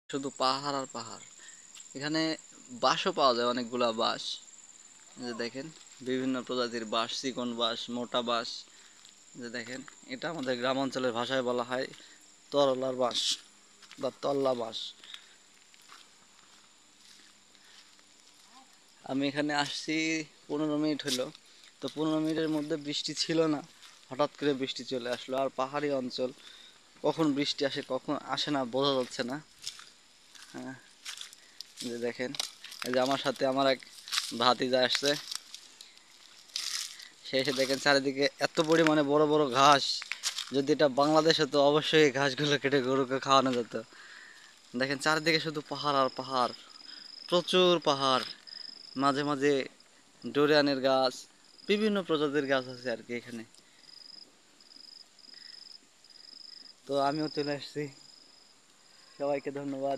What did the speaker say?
শুধু পাহাড় আর পাহাড়। এখানে বাঁশও পাওয়া যায়, অনেকগুলা বাঁশ। যে দেখেন, বিভিন্ন প্রজাতির বাঁশ, চিকন বাঁশ, মোটা বাঁশ। যে দেখেন, এটা আমাদের গ্রাম অঞ্চলের ভাষায় বলা হয় তরলার বাঁশ বা তল্লা বাঁশ। আমি এখানে আসছি 15 মিনিট হলো। তো 15 মিনিটের মধ্যে বৃষ্টি ছিল না, হঠাৎ করে বৃষ্টি চলে আসলো। আর পাহাড়ি অঞ্চল, কখন বৃষ্টি আসে কখন আসে না বোঝা যাচ্ছে না। হ্যাঁ, যে দেখেন, এই যে আমার সাথে আমার এক ভাতিজা আসছে। সে এসে দেখেন চারিদিকে এত পরিমাণে বড় বড় ঘাস। যদি এটা বাংলাদেশে তো অবশ্যই এই ঘাসগুলো কেটে গরুকে খাওয়ানো যেত। দেখেন চারিদিকে শুধু পাহাড় আর পাহাড়, প্রচুর পাহাড়। মাঝে মাঝে ডোরিয়ানের গাছ, বিভিন্ন প্রজাতির গাছ আছে আর কি এখানে। তো আমিও চলে আসছি। সবাইকে ধন্যবাদ।